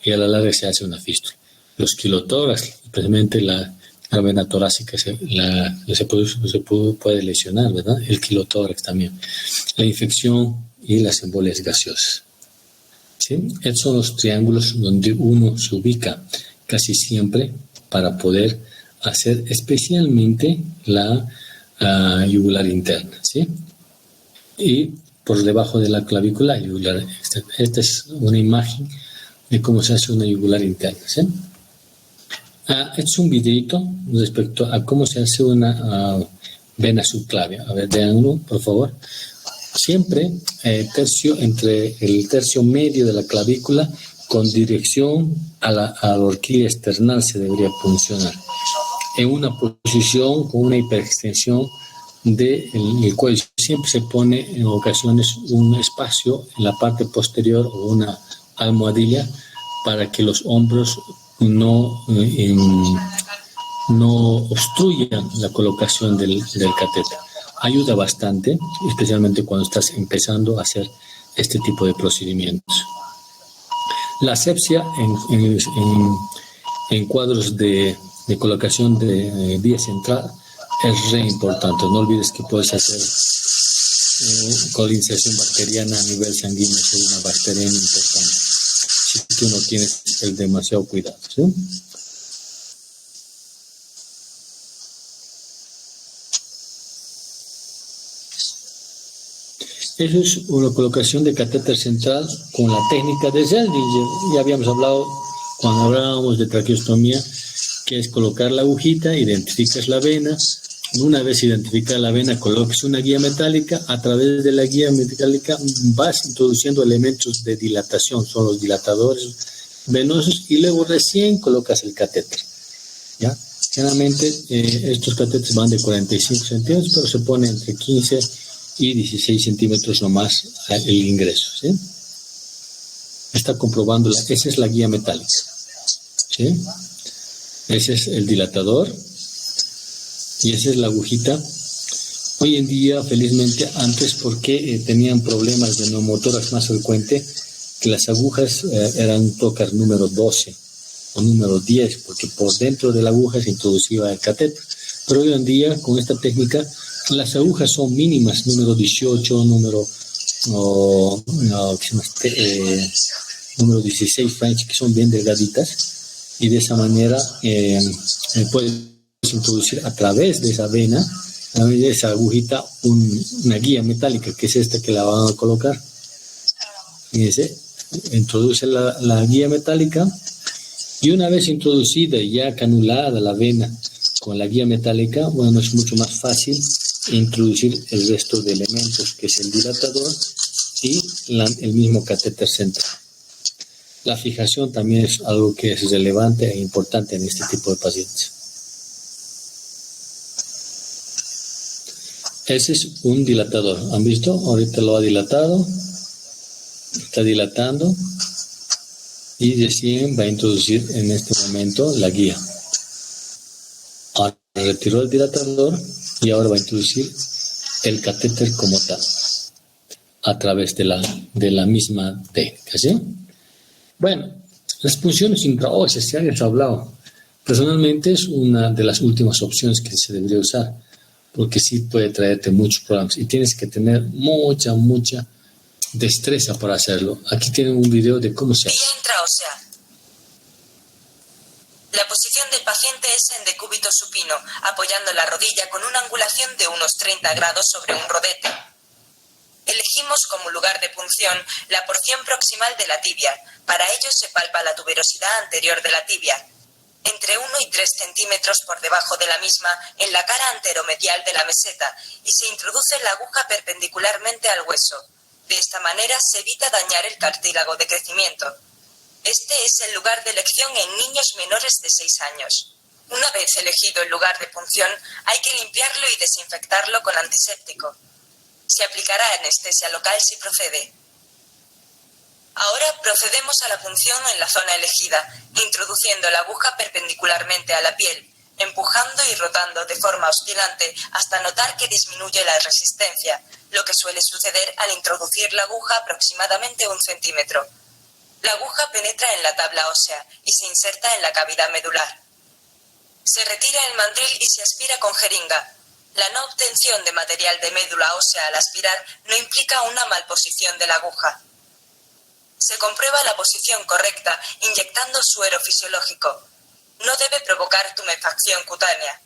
y a la larga se hace una fístula. Los quilotórax, especialmente la vena torácica, se puede lesionar, ¿verdad? El quilotórax también. La infección y las embolias gaseosas, ¿sí? Estos son los triángulos donde uno se ubica casi siempre para poder hacer especialmente la yugular interna, ¿sí? Y por debajo de la clavícula yugular externa. Esta es una imagen de cómo se hace una yugular interna, ¿sí? Es un videito respecto a cómo se hace una vena subclavia. A ver, véanlo, por favor. Siempre entre el tercio medio de la clavícula con dirección a la horquilla external se debería puncionar. En una posición con una hiperextensión del cuello. Siempre se pone en ocasiones un espacio en la parte posterior o una almohadilla para que los hombros no obstruyan la colocación del catéter. Ayuda bastante, especialmente cuando estás empezando a hacer este tipo de procedimientos. La asepsia en cuadros de colocación de vía central es re importante. No olvides que puedes hacer colonización bacteriana a nivel sanguíneo, es una bacteriana importante. Si tú no tienes el demasiado cuidado, ¿sí? Eso es una colocación de catéter central con la técnica de Seldinger. Ya habíamos hablado cuando hablábamos de traqueostomía, que es colocar la agujita, identificas la vena. Una vez identificada la vena, coloques una guía metálica. A través de la guía metálica vas introduciendo elementos de dilatación, son los dilatadores venosos, y luego recién colocas el catéter. ¿Ya? Generalmente estos catéteres van de 45 centímetros, pero se pone entre 15 y 16 centímetros nomás el ingreso, ¿sí? Está comprobando, esa es la guía metálica, ¿sí? Ese es el dilatador y esa es la agujita. Hoy en día, felizmente, antes porque tenían problemas de neumotórax más frecuente, que las agujas eran tocas número 12 o número 10, porque por dentro de la aguja se introducía el catéter. Pero hoy en día, con esta técnica, las agujas son mínimas, número 18, número 16 French, que son bien delgaditas, y de esa manera puedes introducir a través de esa vena, a través de esa agujita, una guía metálica, que es esta que la van a colocar. Fíjense, introduce la guía metálica, y una vez introducida y ya canulada la vena con la guía metálica, bueno, es mucho más fácil introducir el resto de elementos, que es el dilatador y el mismo catéter central. La fijación también es algo que es relevante e importante en este tipo de pacientes. Ese es un dilatador. ¿Han visto? Ahorita lo ha dilatado. Está dilatando. Y recién va a introducir en este momento la guía. Ahora retiró el dilatador y ahora va a introducir el catéter como tal, a través de la misma técnica, ¿sí? Bueno, las punciones intraóseas, ya les he hablado. Personalmente es una de las últimas opciones que se debería usar, porque sí puede traerte muchos problemas y tienes que tener mucha destreza para hacerlo. Aquí tienen un video de cómo se hace. Vía intraósea. La posición del paciente es en decúbito supino, apoyando la rodilla con una angulación de unos 30 grados sobre un rodete. Elegimos como lugar de punción la porción proximal de la tibia. Para ello se palpa la tuberosidad anterior de la tibia, entre 1 y 3 centímetros por debajo de la misma, en la cara anteromedial de la meseta, y se introduce la aguja perpendicularmente al hueso. De esta manera se evita dañar el cartílago de crecimiento. Este es el lugar de elección en niños menores de 6 años. Una vez elegido el lugar de punción, hay que limpiarlo y desinfectarlo con antiséptico. Se aplicará anestesia local si procede. Ahora procedemos a la punción en la zona elegida, introduciendo la aguja perpendicularmente a la piel, empujando y rotando de forma oscilante hasta notar que disminuye la resistencia, lo que suele suceder al introducir la aguja aproximadamente 1 centímetro. La aguja penetra en la tabla ósea y se inserta en la cavidad medular. Se retira el mandril y se aspira con jeringa. La no obtención de material de médula ósea al aspirar no implica una malposición de la aguja. Se comprueba la posición correcta inyectando suero fisiológico. No debe provocar tumefacción cutánea.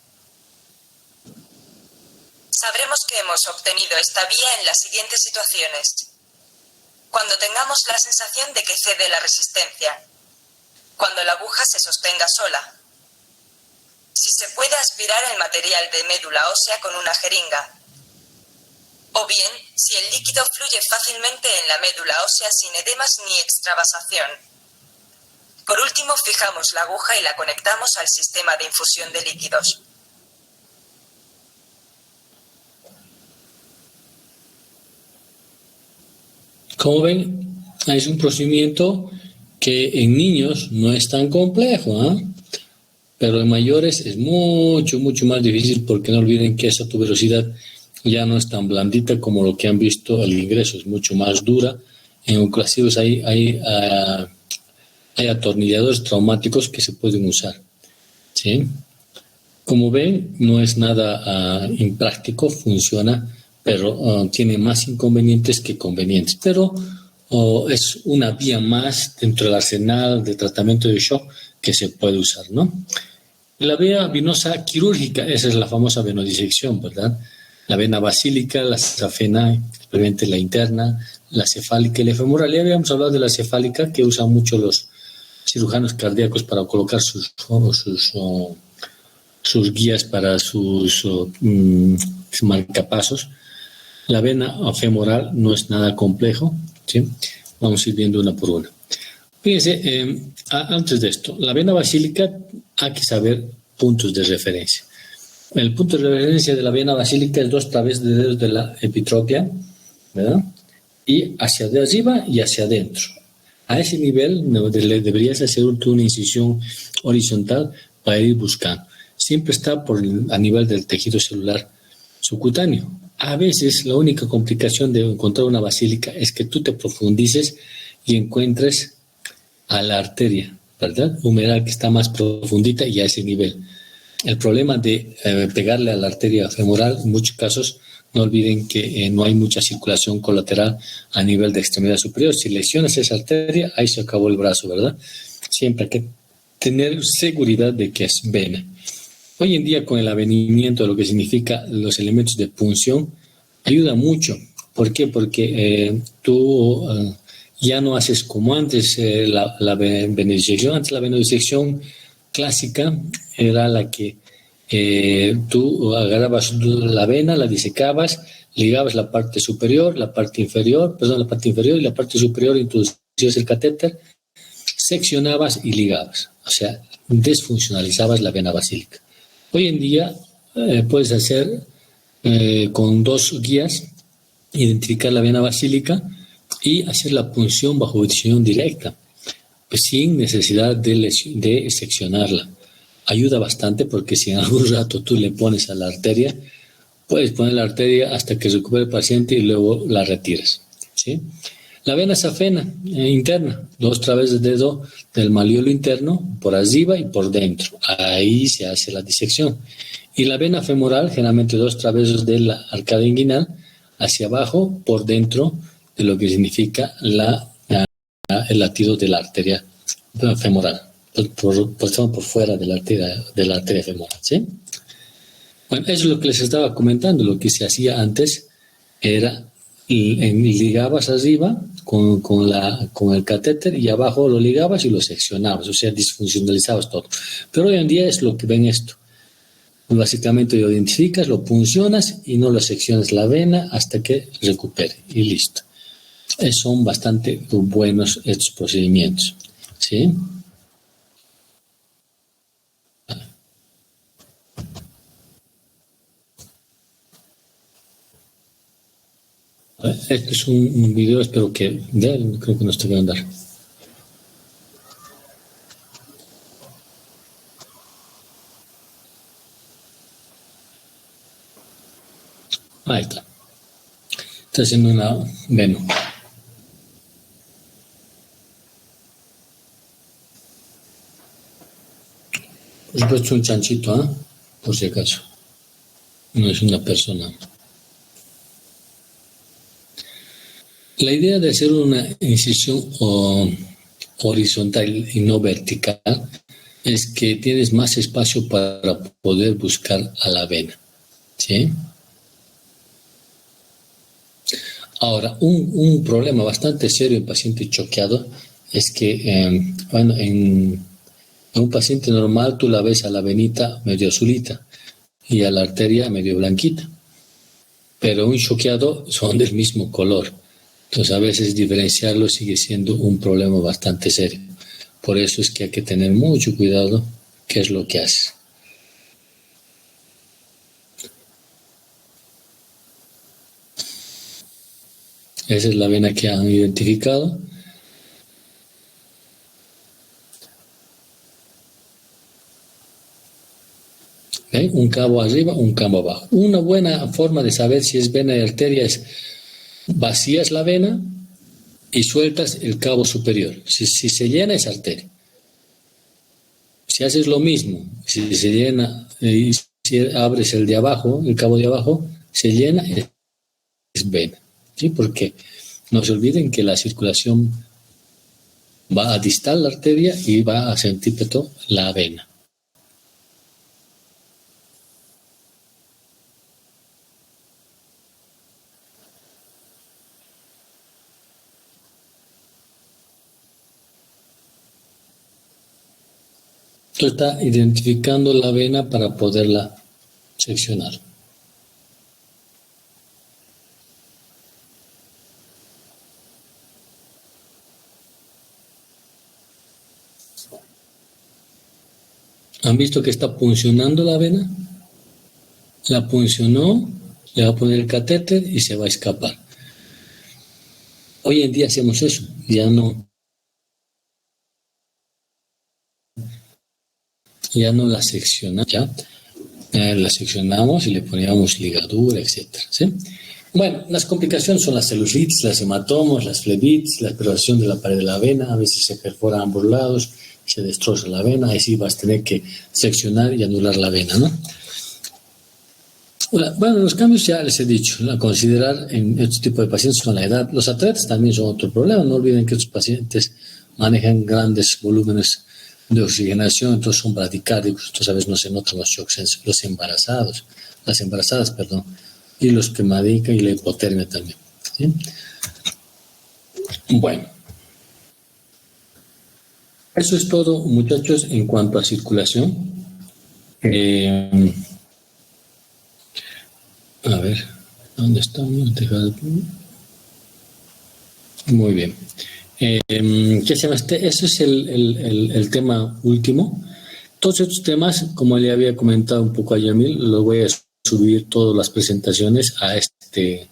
Sabremos que hemos obtenido esta vía en las siguientes situaciones. Cuando tengamos la sensación de que cede la resistencia. Cuando la aguja se sostenga sola. Si se puede aspirar el material de médula ósea con una jeringa. O bien, si el líquido fluye fácilmente en la médula ósea sin edemas ni extravasación. Por último, fijamos la aguja y la conectamos al sistema de infusión de líquidos. Como ven, es un procedimiento que en niños no es tan complejo, ¿eh? Pero en mayores es mucho más difícil, porque no olviden que esa tuberosidad ya no es tan blandita como lo que han visto el ingreso, es mucho más dura. En oclusivos hay atornilladores traumáticos que se pueden usar, ¿sí? Como ven, no es nada impráctico, funciona, pero tiene más inconvenientes que convenientes. Pero es una vía más dentro del arsenal de tratamiento de shock que se puede usar, ¿no? La vía venosa quirúrgica, esa es la famosa venodisección, ¿verdad? La vena basílica, la safena, especialmente la interna, la cefálica y la femoral. Ya habíamos hablado de la cefálica, que usan mucho los cirujanos cardíacos para colocar sus guías para sus marcapasos. La vena femoral no es nada complejo, ¿sí? Vamos a ir viendo una por una. Fíjense, antes de esto, la vena basílica hay que saber puntos de referencia. El punto de referencia de la vena basílica es 2 través de dedos de la epitropia, ¿verdad? Y hacia de arriba y hacia adentro. A ese nivel deberías hacer una incisión horizontal para ir buscando. Siempre está a nivel del tejido celular subcutáneo. A veces la única complicación de encontrar una basílica es que tú te profundices y encuentres a la arteria, ¿verdad? Humeral, que está más profundita y a ese nivel. El problema de pegarle a la arteria femoral, en muchos casos, no olviden que no hay mucha circulación colateral a nivel de extremidad superior. Si lesionas esa arteria, ahí se acabó el brazo, ¿verdad? Siempre hay que tener seguridad de que es vena. Hoy en día, con el avenimiento de lo que significa los elementos de punción, ayuda mucho. ¿Por qué? Porque tú ya no haces como antes la venodisección. Antes la venodisección clásica era la que tú agarrabas la vena, la disecabas, ligabas la parte superior, la parte inferior y la parte superior, introducías el catéter, seccionabas y ligabas. O sea, desfuncionalizabas la vena basílica. Hoy en día puedes hacer con 2 guías, identificar la vena basílica y hacer la punción bajo visión directa, pues sin necesidad de seccionarla. Ayuda bastante, porque si en algún rato tú le pones a la arteria, puedes poner la arteria hasta que recupere el paciente y luego la retiras, ¿sí? La vena safena interna, 2 través de dedo del malleolo interno, por arriba y por dentro. Ahí se hace la disección. Y la vena femoral, generalmente 2 través de la arcada inguinal, hacia abajo, por dentro de lo que significa el latido de la arteria femoral. Por fuera de la arteria femoral, ¿sí? Bueno, eso es lo que les estaba comentando. Lo que se hacía antes era ligabas arriba con el catéter y abajo lo ligabas y lo seccionabas, o sea, disfuncionalizabas todo. Pero hoy en día es lo que ven esto. Básicamente lo identificas, lo puncionas y no lo seccionas la vena hasta que recupere y listo. Son bastante buenos estos procedimientos, ¿sí? Este es un video, espero que creo que no estoy viendo andar. Ahí está. Está haciendo una veno. Por supuesto un chanchito, ¿eh? Por si acaso. No es una persona. La idea de hacer una incisión horizontal y no vertical es que tienes más espacio para poder buscar a la vena, ¿sí? Ahora, un problema bastante serio en paciente choqueado es que, en En un paciente normal tú la ves a la venita medio azulita y a la arteria medio blanquita. Pero un choqueado son del mismo color. Entonces a veces diferenciarlo sigue siendo un problema bastante serio. Por eso es que hay que tener mucho cuidado qué es lo que hace. Esa es la vena que han identificado. ¿Okay? Un cabo arriba, un cabo abajo. Una buena forma de saber si es vena y arteria es vacías la vena y sueltas el cabo superior. Si se llena es arteria. Si haces lo mismo, si se llena y si abres el de abajo, el cabo de abajo, se llena, es vena. ¿Sí? Porque no se olviden que la circulación va a distal la arteria y va a centípeto la vena. Esto está identificando la vena para poderla seccionar. ¿Han visto que está puncionando la vena? La puncionó, le va a poner el catéter y se va a escapar. Hoy en día hacemos eso, ya no la seccionamos, ¿ya? La seccionamos y le poníamos ligadura, etcétera, ¿sí? Bueno, las complicaciones son las celulitis, las hematomas, las flebitis, la perforación de la pared de la vena, a veces se perfora a ambos lados, se destroza la vena, ahí sí vas a tener que seccionar y anular la vena, ¿no? Bueno, los cambios ya les he dicho, a considerar en este tipo de pacientes son la edad. Los atletas también son otro problema, no olviden que estos pacientes manejan grandes volúmenes de oxigenación, entonces son bradicárdicos, entonces a veces no se notan los shocks en las embarazadas, y los que medican y la hipotermia también, ¿sí? Bueno, eso es todo, muchachos, en cuanto a circulación. A ver, ¿dónde estamos? Muy bien. ¿Qué se llama este? Ese es el tema último. Todos estos temas, como le había comentado un poco a Yamil, los voy a subir todas las presentaciones a este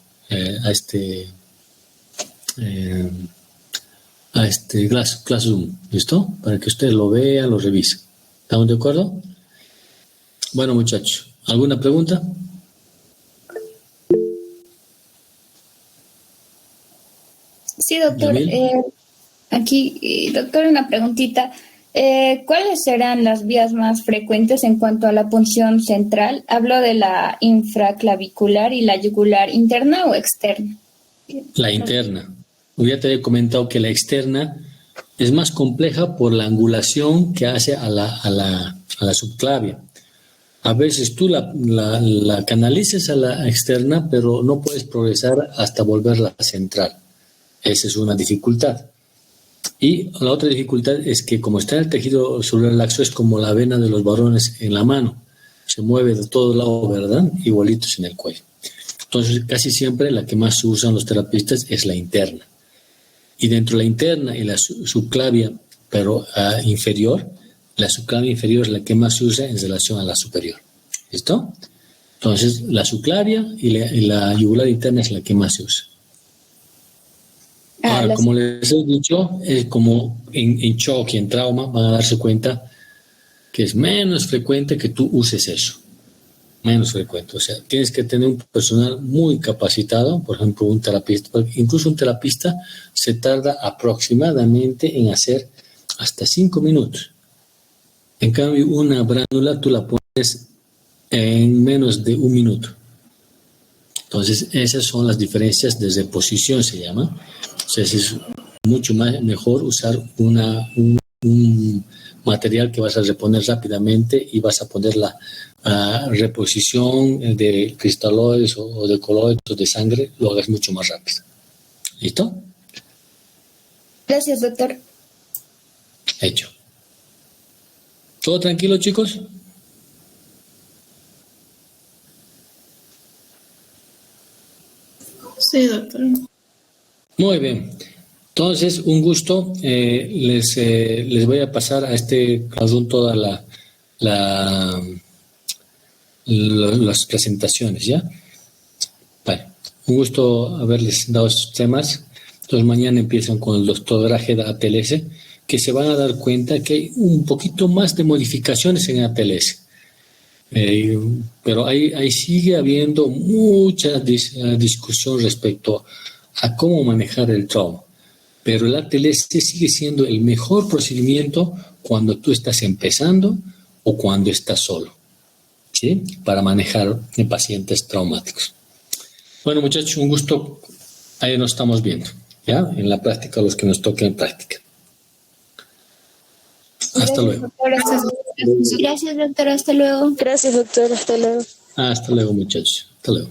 Classroom, ¿listo? Para que ustedes lo vean, lo revisen. ¿Estamos de acuerdo? Bueno, muchachos, ¿alguna pregunta? Sí, doctor. Aquí, doctor, una preguntita. ¿Cuáles serán las vías más frecuentes en cuanto a la punción central? Hablo de la infraclavicular y la yugular, ¿interna o externa? La interna. Ya te he comentado que la externa es más compleja por la angulación que hace a la subclavia. A veces tú la canalizas a la externa, pero no puedes progresar hasta volverla central. Esa es una dificultad. Y la otra dificultad es que como está en el tejido celular laxo, es como la vena de los varones en la mano. Se mueve de todo lado, ¿verdad? Igualitos en el cuello. Entonces, casi siempre la que más usan los terapistas es la interna. Y dentro de la interna y la subclavia, pero inferior, la subclavia inferior es la que más se usa en relación a la superior. ¿Listo? Entonces, la subclavia y la yugular interna es la que más se usa. Ahora, como les he dicho, es como en shock y en trauma van a darse cuenta que es menos frecuente que tú uses eso. Menos frecuente. O sea, tienes que tener un personal muy capacitado, por ejemplo, un terapista. Incluso un terapista se tarda aproximadamente en hacer hasta 5 minutos. En cambio, una bránula tú la pones en menos de 1 minuto. Entonces, esas son las diferencias desde posición, se llama. Entonces, es mucho mejor usar un material que vas a reponer rápidamente y vas a poner la reposición de cristaloides o de coloides o de sangre, lo hagas mucho más rápido. ¿Listo? Gracias, doctor. Hecho. ¿Todo tranquilo, chicos? Sí, doctor. Muy bien. Entonces, un gusto. Les voy a pasar a este conjunto toda las presentaciones, ¿ya? Vale. Un gusto haberles dado estos temas. Entonces, mañana empiezan con el doctor Grajeda ATLS, que se van a dar cuenta que hay un poquito más de modificaciones en ATLS. Pero ahí sigue habiendo mucha discusión respecto a cómo manejar el trauma. Pero el ATLS sigue siendo el mejor procedimiento cuando tú estás empezando o cuando estás solo, ¿sí? Para manejar pacientes traumáticos. Bueno, muchachos, un gusto. Ahí nos estamos viendo, ¿ya? En la práctica, los que nos toquen en práctica. Hasta luego. Gracias, doctor. Hasta luego. Gracias, doctor. Hasta luego. Hasta luego, muchachos. Hasta luego.